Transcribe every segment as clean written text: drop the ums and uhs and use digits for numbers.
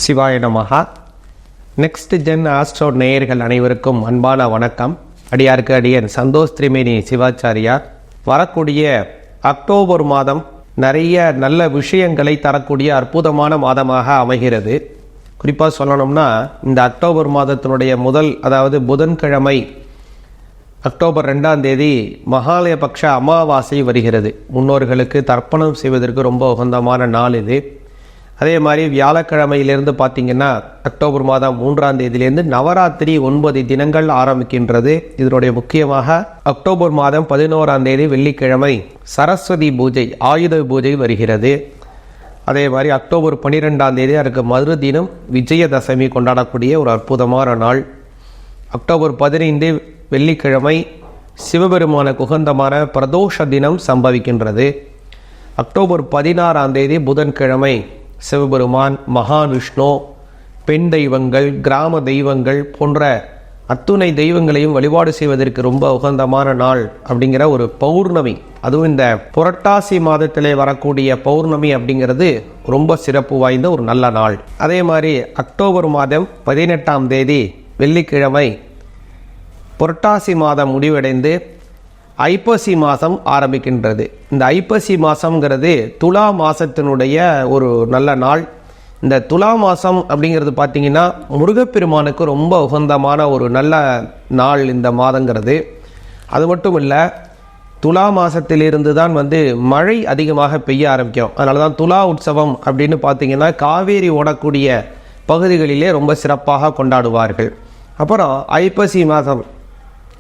சிவாய நமஹா. Next gen astro நேயர்கள் அனைவருக்கும் அன்பான வணக்கம். அடியாருக்கு அடியன் சந்தோஷ் திரிமேனி சிவாச்சாரியார். வரக்கூடிய அக்டோபர் மாதம் நிறைய நல்ல விஷயங்களை தரக்கூடிய அற்புதமான மாதமாக அமைகிறது. குறிப்பாக சொல்லணும்னா இந்த அக்டோபர் மாதத்தினுடைய அதாவது புதன்கிழமை அக்டோபர் 2ஆம் தேதி மகாலயபக்ஷ அமாவாசை வருகிறது. முன்னோர்களுக்கு தர்ப்பணம் செய்வதற்கு ரொம்ப உகந்தமான நாள் இது. அதே மாதிரி வியாழக்கிழமையிலிருந்து பார்த்திங்கன்னா அக்டோபர் மாதம் 3ஆம் தேதியிலிருந்து நவராத்திரி 9 தினங்கள் ஆரம்பிக்கின்றது. இதனுடைய முக்கியமாக அக்டோபர் மாதம் 11ஆம் தேதி வெள்ளிக்கிழமை சரஸ்வதி பூஜை, ஆயுத பூஜை வருகிறது. அதே மாதிரி அக்டோபர் 12ஆம் தேதி அதுக்கு மறுதினம் விஜயதசமி கொண்டாடக்கூடிய ஒரு அற்புதமான நாள். அக்டோபர் 15 வெள்ளிக்கிழமை சிவபெருமானுக்கு உகந்தமான பிரதோஷ தினம் சம்பவிக்கின்றது. அக்டோபர் 16ஆம் தேதி புதன்கிழமை சிவபெருமான், மகாவிஷ்ணு, பெண் தெய்வங்கள், கிராம தெய்வங்கள் போன்ற அத்துணை தெய்வங்களையும் வழிபாடு செய்வதற்கு ரொம்ப உகந்தமான நாள் அப்படிங்கிற ஒரு பௌர்ணமி. அதுவும் இந்த புரட்டாசி மாதத்திலே வரக்கூடிய பௌர்ணமி அப்படிங்கிறது ரொம்ப சிறப்பு வாய்ந்த ஒரு நல்ல நாள். அதே மாதிரி அக்டோபர் மாதம் 18ஆம் தேதி வெள்ளிக்கிழமை புரட்டாசி மாதம் முடிவடைந்து ஐப்பசி மாதம் ஆரம்பிக்கின்றது. இந்த ஐப்பசி மாதம்ங்கிறது துலா மாதத்தினுடைய ஒரு நல்ல நாள். இந்த துலா மாதம் அப்படிங்கிறது பார்த்திங்கன்னா முருகப்பெருமானுக்கு ரொம்ப உகந்தமான ஒரு நல்ல நாள் இந்த மாதங்கிறது. அது மட்டும் இல்லை, துலா மாதத்திலிருந்து தான் மழை அதிகமாக பெய்ய ஆரம்பிக்கும். அதனால தான் துலா உற்சவம் அப்படின்னு பார்த்திங்கன்னா காவேரி ஓடக்கூடிய பகுதிகளிலே ரொம்ப சிறப்பாக கொண்டாடுவார்கள். அப்புறம் ஐப்பசி மாதம்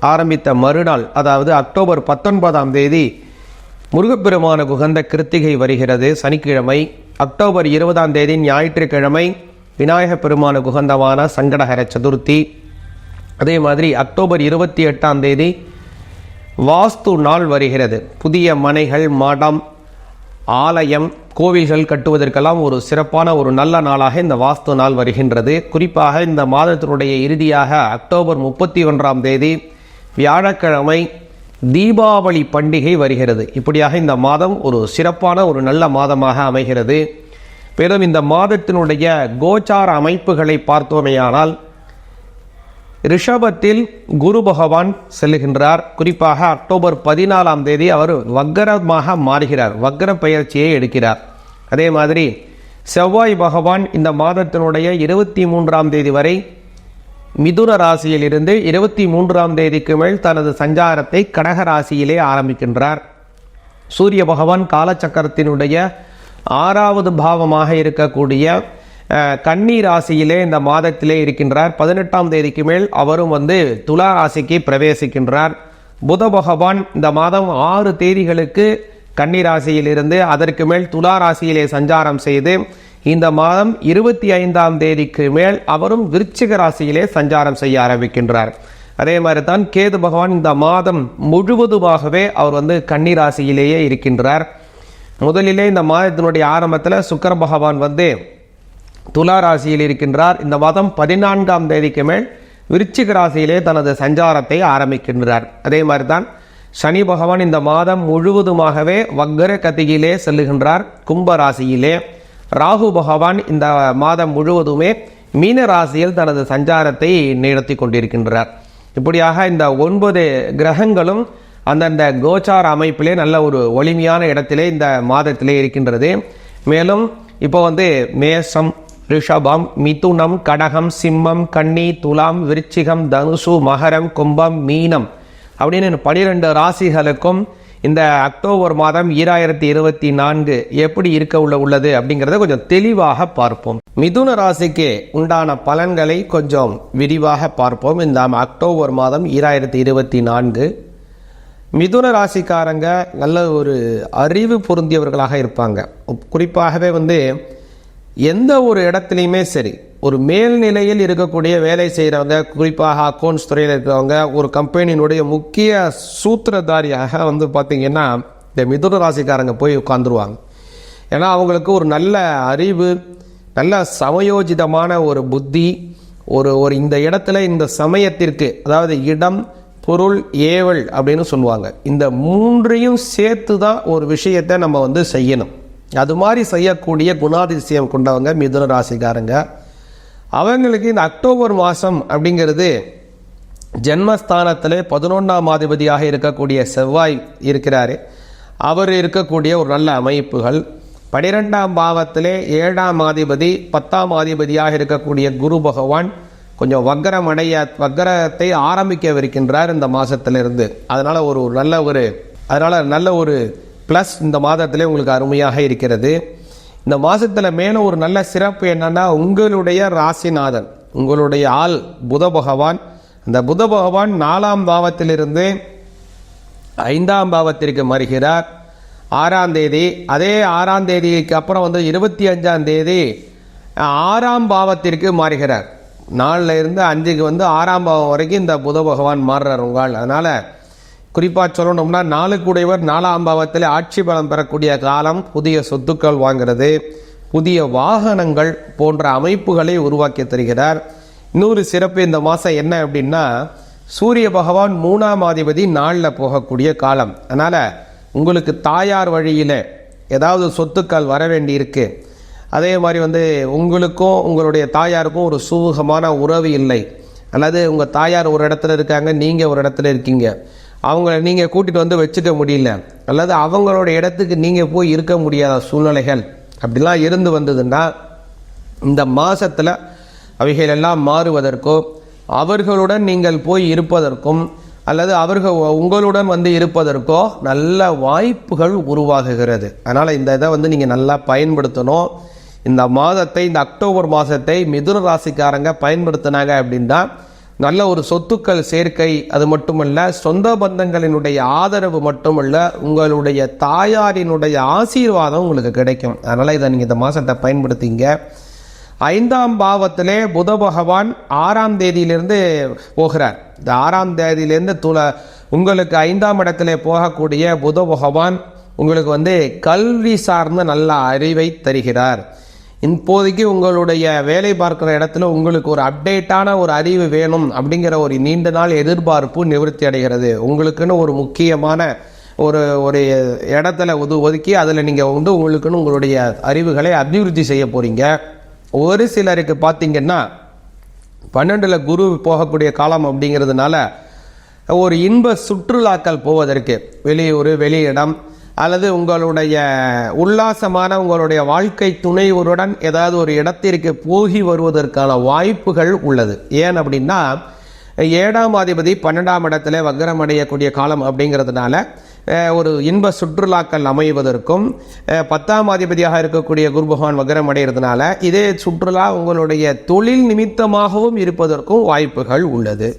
ஆரம்பித்த மறுநாள், அதாவது அக்டோபர் 19ஆம் தேதி முருகப்பெருமானுக்கு உகந்த கிருத்திகை வருகிறது, சனிக்கிழமை. அக்டோபர் 20ஆம் தேதி ஞாயிற்றுக்கிழமை விநாயகப் பெருமானுக்கு உகந்தமான சங்கடஹர சதுர்த்தி. அதே மாதிரி அக்டோபர் 28ஆம் தேதி வாஸ்து நாள் வருகிறது. புதிய மனைகள், மடம், ஆலயம், கோவில்கள் கட்டுவதற்கெல்லாம் ஒரு சிறப்பான ஒரு நல்ல நாளாக இந்த வாஸ்து நாள் வருகின்றது. குறிப்பாக இந்த மாதத்தினுடைய இறுதியாக அக்டோபர் 31ஆம் தேதி வியாழக்கிழமை தீபாவளி பண்டிகை வருகிறது. இப்படியாக இந்த மாதம் ஒரு சிறப்பான ஒரு நல்ல மாதமாக அமைகிறது. மேலும் இந்த மாதத்தினுடைய கோச்சார அமைப்புகளை பார்த்தோமேயானால் ரிஷபத்தில் குரு பகவான் செல்லுகின்றார். குறிப்பாக அக்டோபர் 14ஆம் தேதி அவர் வக்கரமாக மாறுகிறார், வக்கர பயிற்சியை எடுக்கிறார். அதே மாதிரி செவ்வாய் பகவான் இந்த மாதத்தினுடைய 23ஆம் தேதி வரை மிதுன ராசியில் இருந்து 23ஆம் தேதிக்கு மேல் தனது சஞ்சாரத்தை கடக ராசியிலே ஆரம்பிக்கின்றார். சூரிய பகவான் காலச்சக்கரத்தினுடைய 6வது பாவமாக இருக்கக்கூடிய கன்னி ராசியிலே இந்த மாதத்திலே இருக்கின்றார். 18ஆம் தேதிக்கு மேல் அவரும் துலா ராசிக்கு பிரவேசிக்கின்றார். புத பகவான் இந்த மாதம் 6 தேதிகளுக்கு கன்னி ராசியிலிருந்து அதற்கு மேல் துலா ராசியிலே சஞ்சாரம் செய்து இந்த மாதம் 25ஆம் தேதிக்கு மேல் அவரும் விருச்சிக ராசியிலே சஞ்சாரம் செய்ய ஆரம்பிக்கின்றார். அதே மாதிரி தான் கேது பகவான் இந்த மாதம் முழுவதுமாகவே அவர் கன்னி ராசியிலேயே இருக்கின்றார். முதலிலே இந்த மாதத்தினுடைய ஆரம்பத்தில் சுக்கிர பகவான் துலா ராசியில் இருக்கின்றார். இந்த மாதம் 14ஆம் தேதிக்கு மேல் விருச்சிக ராசியிலே தனது சஞ்சாரத்தை ஆரம்பிக்கின்றார். அதே மாதிரி தான் சனி பகவான் இந்த மாதம் முழுவதுமாகவே வக்கர கதியிலே செல்லுகின்றார், கும்ப ராசியிலே. ராகு பகவான் இந்த மாதம் முழுவதுமே மீன ராசியில் தனது சஞ்சாரத்தை நடத்தி கொண்டிருக்கின்றார். இப்படியாக இந்த 9 கிரகங்களும் அந்தந்த கோச்சார அமைப்பிலே நல்ல ஒரு ஒளிமையான இடத்திலே இந்த மாதத்திலே இருக்கின்றது. மேலும் இப்போ மேஷம், ரிஷபம், மிதுனம், கடகம், சிம்மம், கன்னி, துலாம், விருச்சிகம், தனுசு, மகரம், கும்பம், மீனம் அப்படின்னு 12 ராசிகளுக்கும் இந்த அக்டோபர் மாதம் 2024 எப்படி இருக்க உள்ளது அப்படிங்கிறத கொஞ்சம் தெளிவாக பார்ப்போம். மிதுன ராசிக்கு உண்டான பலன்களை கொஞ்சம் விரிவாக பார்ப்போம். இந்த அக்டோபர் மாதம் 2024 மிதுன ராசிக்காரங்க நல்ல ஒரு அறிவு பொருந்தியவர்களாக இருப்பாங்க. குறிப்பாகவே எந்த ஒரு இடத்துலையுமே சரி, ஒரு மேல்நிலையில் இருக்கக்கூடிய வேலை செய்கிறவங்க, குறிப்பாக அக்கௌண்ட்ஸ் துறையில் இருக்கிறவங்க, ஒரு கம்பெனியினுடைய முக்கிய சூத்திரதாரியாக பார்த்திங்கன்னா இந்த மிதுன ராசிக்காரங்க போய் உட்காந்துருவாங்க. ஏன்னா அவங்களுக்கு ஒரு நல்ல அறிவு, நல்ல சமயோஜிதமான ஒரு புத்தி, ஒரு இந்த இடத்துல இந்த சமயத்திற்கு, அதாவது இடம், பொருள், ஏவல் அப்படின்னு சொல்லுவாங்க. இந்த 3ஐயும் சேர்த்து தான் ஒரு விஷயத்தை நம்ம செய்யணும். அது மாதிரி செய்யக்கூடிய குணாதிசயம் கொண்டவங்க மிதுன ராசிக்காரங்க. அவங்களுக்கு இந்த அக்டோபர் மாதம் அப்படிங்கிறது ஜென்மஸ்தானத்தில் 11ஆம் அதிபதியாக இருக்கக்கூடிய செவ்வாய் இருக்கிறாரு. அவர் இருக்கக்கூடிய ஒரு நல்ல அமைப்புகள். 12ஆம் பாவத்திலே 7ஆம் அதிபதி 10ஆம் அதிபதியாக இருக்கக்கூடிய குரு பகவான் கொஞ்சம் வக்கரத்தை ஆரம்பிக்கவிருக்கின்றார் இந்த மாதத்திலிருந்து. அதனால் நல்ல ஒரு ப்ளஸ் இந்த மாதத்திலே உங்களுக்கு அருமையாக இருக்கிறது. இந்த மாதத்தில் மேலும் ஒரு நல்ல சிறப்பு என்னன்னா, உங்களுடைய ராசிநாதன், உங்களுடைய ஆள் புத பகவான், அந்த புத பகவான் 4ஆம் பாவத்திலிருந்து 5ஆம் பாவத்திற்கு வருகிறார் 6ஆம் தேதி. அதே 6ஆம் தேதிக்கு அப்புறம் 25ஆம் தேதி 6ஆம் பாவத்திற்கு மாறுகிறார். 4ல் இருந்து 5க்கு 6ஆம் பாவம் வரைக்கும் இந்த புத பகவான் மாறுறார் உங்கள். அதனால் குறிப்பாக சொல்லணும்னா 4 கூடையவர் 4ஆம் பாவத்தில் ஆட்சி பலம் பெறக்கூடிய காலம். புதிய சொத்துக்கள் வாங்கிறது, புதிய வாகனங்கள் போன்ற அமைப்புகளை உருவாக்கி தருகிறார். இன்னொரு சிறப்பு இந்த மாதம் என்ன அப்படின்னா, சூரிய பகவான் 3ஆம் அதிபதி 4ல் போகக்கூடிய காலம். அதனால் உங்களுக்கு தாயார் வழியில் ஏதாவது சொத்துக்கள் வர வேண்டி இருக்கு. அதே மாதிரி உங்களுக்கும் உங்களுடைய தாயாருக்கும் ஒரு சுமூகமான உறவு இல்லை, அல்லது உங்கள் தாயார் ஒரு இடத்துல இருக்காங்க, நீங்கள் ஒரு இடத்துல இருக்கீங்க, அவங்கள நீங்கள் கூட்டிகிட்டு வச்சுக்க முடியல, அல்லது அவங்களோட இடத்துக்கு நீங்கள் போய் இருக்க முடியாத சூழ்நிலைகள் அப்படிலாம் இருந்து வந்ததுன்னா, இந்த மாதத்தில் அவைகள் எல்லாம் மாறுவதற்கோ, அவர்களுடன் நீங்கள் போய் இருப்பதற்கும், அல்லது அவர்கள் உங்களுடன் இருப்பதற்கோ நல்ல வாய்ப்புகள் உருவாகுகிறது. அதனால் இந்த இதை நீங்கள் நல்லா பயன்படுத்தணும். இந்த மாதத்தை, இந்த அக்டோபர் மாதத்தை மிதுன ராசிக்காரங்க பயன்படுத்தினாங்க அப்படின்னா நல்ல ஒரு சொத்துக்கள் சேர்க்கை, அது மட்டுமல்ல சொந்த பந்தங்களினுடைய ஆதரவு மட்டுமல்ல, உங்களுடைய தாயாரினுடைய ஆசீர்வாதம் உங்களுக்கு கிடைக்கும். அதனால் இதை நீங்கள் இந்த மாதத்தை பயன்படுத்திங்க. 5ஆம் பாவத்திலே புத பகவான் 6ஆம் தேதியிலிருந்து போகிறார். இந்த 6ஆம் தேதியிலிருந்து உங்களுக்கு 5ஆம் இடத்திலே போகக்கூடிய புத பகவான் உங்களுக்கு கல்வி சார்ந்த நல்ல அறிவை தருகிறார். இப்போதைக்கு உங்களுடைய வேலை பார்க்கிற இடத்துல உங்களுக்கு ஒரு அப்டேட்டான ஒரு அறிவு வேணும் அப்படிங்கிற ஒரு நீண்ட நாள் எதிர்பார்ப்பு நிவர்த்தி அடைகிறது. உங்களுக்குன்னு ஒரு முக்கியமான ஒரு இடத்துல ஒதுக்கி அதில் நீங்கள் உங்களுக்குன்னு உங்களுடைய அறிவுகளை அபிவிருத்தி செய்ய போறீங்க. ஒரு சிலருக்கு பார்த்தீங்கன்னா 12ல் குரு போகக்கூடிய காலம் அப்படிங்கிறதுனால ஒரு இன்ப சுற்றுலாக்கள் போவதற்கு வெளியூர், வெளியிடம், அல்லது உங்களுடைய உல்லாசமான உங்களுடைய வாழ்க்கை துணைவருடன் ஏதாவது ஒரு இடத்திற்கு போகி வருவதற்கான வாய்ப்புகள் உள்ளது. ஏன் அப்படின்னா 7ஆம் அதிபதி 12ஆம் இடத்துல வக்ரம் அடையக்கூடிய காலம் அப்படிங்கிறதுனால ஒரு இன்ப சுற்றுலாக்கள் அமைவதற்கும், 10ஆம் அதிபதியாக இருக்கக்கூடிய குரு பகவான் வக்ரம் அடைகிறதுனால இதே சுற்றுலா உங்களுடைய தொழில் நிமித்தமாகவும் இருப்பதற்கும் வாய்ப்புகள் உள்ளது.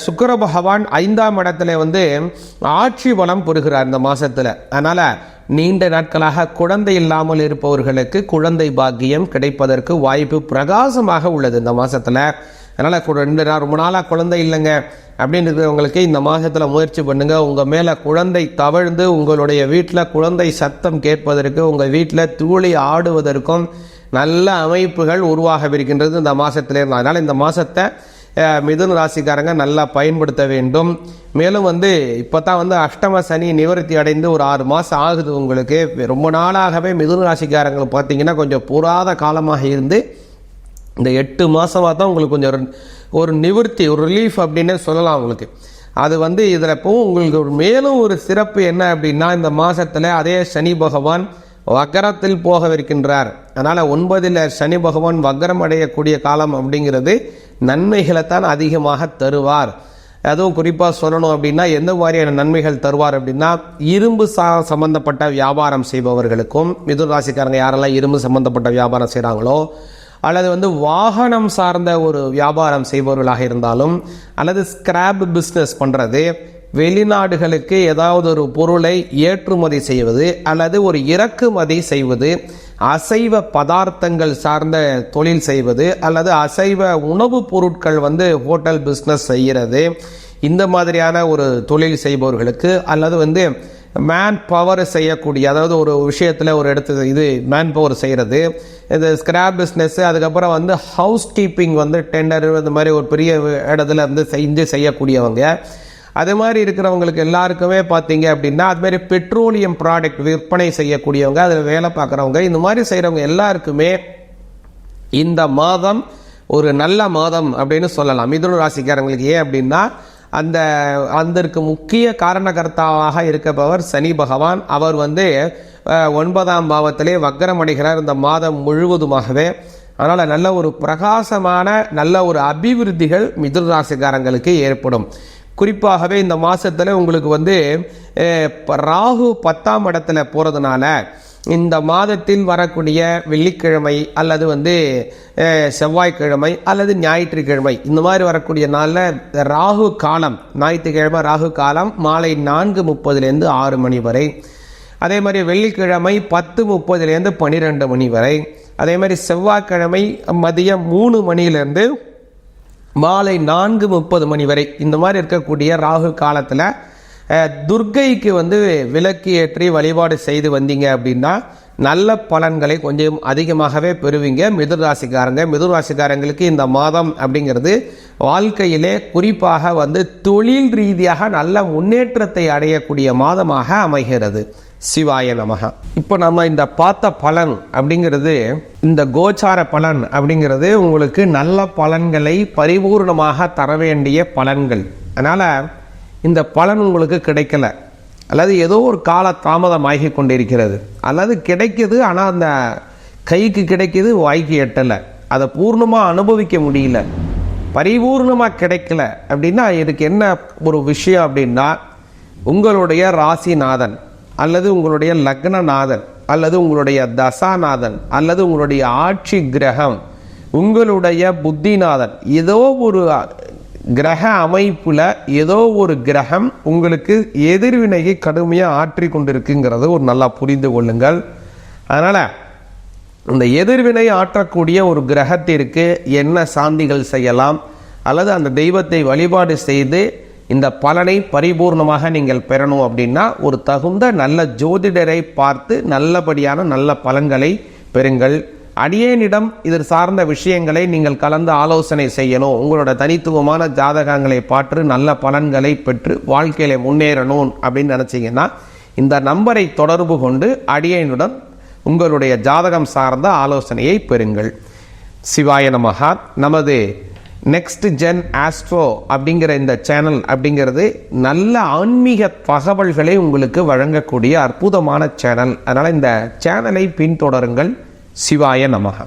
சுக்கிர பகவான் 5ஆம் இடத்துல ஆட்சி பலம் பெறுகிறார் இந்த மாசத்துல. அதனால நீண்ட நாட்களாக குழந்தை இல்லாமல் இருப்பவர்களுக்கு குழந்தை பாக்கியம் கிடைப்பதற்கு வாய்ப்பு பிரகாசமாக உள்ளது இந்த மாசத்துல. அதனால ரொம்ப நாளாக குழந்தை இல்லைங்க அப்படின்னு இருக்கிறவங்களுக்கு இந்த மாதத்தில் முயற்சி பண்ணுங்க. உங்கள் மேலே குழந்தை தவழ்ந்து உங்களுடைய வீட்டில் குழந்தை சத்தம் கேட்பதற்கு, உங்கள் வீட்டில் தூளி ஆடுவதற்கும் நல்ல அமைப்புகள் உருவாகவிருக்கின்றது இந்த மாதத்திலே. அதனால் இந்த மாதத்தை மிதுன ராசிக்காரங்க நல்லா பயன்படுத்த வேண்டும். மேலும் இப்போ தான் அஷ்டம சனி நிவர்த்தி அடைந்து ஒரு 6 மாதம் ஆகுது உங்களுக்கு. ரொம்ப நாளாகவே மிதுன ராசிக்காரங்களை பார்த்தீங்கன்னா கொஞ்சம் புராத காலமாக இருந்து இந்த 8 மாதமாக தான் உங்களுக்கு கொஞ்சம் ஒரு நிவர்த்தி, ஒரு ரிலீஃப் அப்படின்னே சொல்லலாம் உங்களுக்கு. அது இதில் இப்போ உங்களுக்கு மேலும் ஒரு சிறப்பு என்ன அப்படின்னா, இந்த மாதத்தில் அதே சனி பகவான் வக்கரத்தில் போகவிருக்கின்றார். அதனால் 9ல் சனி பகவான் வக்கரம் அடையக்கூடிய காலம் அப்படிங்கிறது நன்மைகளைத்தான் அதிகமாக தருவார். அதுவும் குறிப்பாக சொல்லணும் அப்படின்னா எந்த மாதிரியான நன்மைகள் தருவார் அப்படின்னா, இரும்பு சம்பந்தப்பட்ட வியாபாரம் செய்பவர்களுக்கும், மிதுன ராசிக்காரங்க யாரெல்லாம் இரும்பு சம்பந்தப்பட்ட வியாபாரம் செய்கிறாங்களோ, அல்லது வாகனம் சார்ந்த ஒரு வியாபாரம் செய்பவர்களாக இருந்தாலும், அல்லது ஸ்கிராப் பிஸ்னஸ் பண்ணுறது, வெளிநாடுகளுக்கு ஏதாவது ஒரு பொருளை ஏற்றுமதி செய்வது அல்லது ஒரு இறக்குமதி செய்வது, அசைவ பதார்த்தங்கள் சார்ந்த தொழில் செய்வது, அல்லது அசைவ உணவுப் பொருட்கள் ஹோட்டல் பிஸ்னஸ் செய்கிறது, இந்த மாதிரியான ஒரு தொழில் செய்பவர்களுக்கு, அல்லது மேன் பவர் செய்யக்கூடிய, அதாவது ஒரு விஷயத்தில் ஒரு இடத்துல மேன் பவர் செய்கிறது, இது ஸ்கிராப் பிஸ்னஸ், அதுக்கப்புறம் ஹவுஸ் கீப்பிங் டெண்டர், இந்த மாதிரி ஒரு பெரிய இடத்துல செஞ்சு செய்யக்கூடியவங்க, அது மாதிரி இருக்கிறவங்களுக்கு எல்லாருக்குமே பார்த்தீங்க அப்படின்னா, அது மாதிரி பெட்ரோலியம் ப்ராடக்ட் விற்பனை செய்யக்கூடியவங்க, அதில் வேலை பார்க்குறவங்க, இந்த மாதிரி செய்கிறவங்க எல்லாருக்குமே இந்த மாதம் ஒரு நல்ல மாதம் அப்படின்னு சொல்லலாம் மிதுன ராசிக்காரங்களுக்கு. ஏன் அப்படின்னா அதற்கு முக்கிய காரணகர்த்தாவாக இருக்கப்பவர் சனி பகவான். அவர் 9ஆம் பாவத்திலே வக்ரம் அடைகிறார் இந்த மாதம் முழுவதுமாகவே. அதனால் நல்ல ஒரு பிரகாசமான நல்ல ஒரு அபிவிருத்திகள் மிதுன ராசிக்காரங்களுக்கு ஏற்படும். குறிப்பாகவே இந்த மாதத்தில் உங்களுக்கு ராகு 10ஆம் இடத்துல போகிறதுனால இந்த மாதத்தில் வரக்கூடிய வெள்ளிக்கிழமை அல்லது செவ்வாய்க்கிழமை அல்லது ஞாயிற்றுக்கிழமை இந்த மாதிரி வரக்கூடிய நாளில் ராகு காலம், ஞாயிற்றுக்கிழமை ராகு காலம் மாலை 4:30 6 மணி வரை. அதே மாதிரி வெள்ளிக்கிழமை 10:30 12 மணி வரை. அதே மாதிரி செவ்வாய்க்கிழமை மதியம் 3 மணியிலிருந்து மாலை 4:30 மணி வரை. இந்த மாதிரி இருக்கக்கூடிய ராகு காலத்தில் துர்க்கைக்கு விளக்கு ஏற்றி வழிபாடு செய்து வந்தீங்க அப்படின்னா நல்ல பலன்களை கொஞ்சம் அதிகமாகவே பெறுவீங்க மிதுன ராசிக்காரங்க. மிதுன ராசிக்காரங்களுக்கு இந்த மாதம் அப்படிங்கிறது வாழ்க்கையிலே குறிப்பாக தொழில் ரீதியாக நல்ல முன்னேற்றத்தை அடையக்கூடிய மாதமாக அமைகிறது. சிவாய நமக. இப்போ நம்ம இந்த பார்த்த பலன் அப்படிங்கிறது, இந்த கோச்சார பலன் அப்படிங்கிறது உங்களுக்கு நல்ல பலன்களை பரிபூர்ணமாக தர வேண்டிய பலன்கள். அதனால் இந்த பலன் உங்களுக்கு கிடைக்கல அல்லது ஏதோ ஒரு கால தாமதமாகி கொண்டிருக்கிறது அல்லது கிடைக்குது ஆனால் அந்த கைக்கு கிடைக்குது வாய்க்கு எட்டலை, அதை பூர்ணமாக அனுபவிக்க முடியல, பரிபூர்ணமாக கிடைக்கல அப்படின்னா இதுக்கு என்ன ஒரு விஷயம் அப்படின்னா, உங்களுடைய ராசிநாதன் அல்லது உங்களுடைய லக்னநாதன் அல்லது உங்களுடைய தசாநாதன் அல்லது உங்களுடைய ஆட்சி கிரகம் உங்களுடைய புத்திநாதன் ஏதோ ஒரு கிரக அமைப்புல ஏதோ ஒரு கிரகம் உங்களுக்கு எதிர்வினையை கடுமையாக ஆற்றி கொண்டிருக்குங்கிறது ஒரு நல்லா புரிந்து கொள்ளுங்கள். அதனால இந்த எதிர்வினை ஆற்றக்கூடிய ஒரு கிரகத்திற்கு என்ன சாந்திகள் செய்யலாம் அல்லது அந்த தெய்வத்தை வழிபாடு செய்து இந்த பலனை பரிபூர்ணமாக நீங்கள் பெறணும் அப்படின்னா ஒரு தகுந்த நல்ல ஜோதிடரை பார்த்து நல்லபடியான நல்ல பலன்களை பெறுங்கள். அடியேனிடம் இது சார்ந்த விஷயங்களை நீங்கள் கலந்து ஆலோசனை செய்யணும், உங்களோட தனித்துவமான ஜாதகங்களை பார்த்து நல்ல பலன்களை பெற்று வாழ்க்கையில முன்னேறணும் அப்படின்னு நினைச்சீங்கன்னா இந்த நம்பரை தொடர்பு கொண்டு அடியேனுடன் உங்களுடைய ஜாதகம் சார்ந்த ஆலோசனையை பெறுங்கள். சிவாய நமஹா. நமது நெக்ஸ்ட் ஜென் ஆஸ்ட்ரோ அப்படிங்கிற இந்த சேனல் அப்படிங்கிறது நல்ல ஆன்மீக தகவல்களை உங்களுக்கு வழங்கக்கூடிய அற்புதமான சேனல். அதனால் இந்த சேனலை பின்தொடருங்கள். சிவாய நமஹா.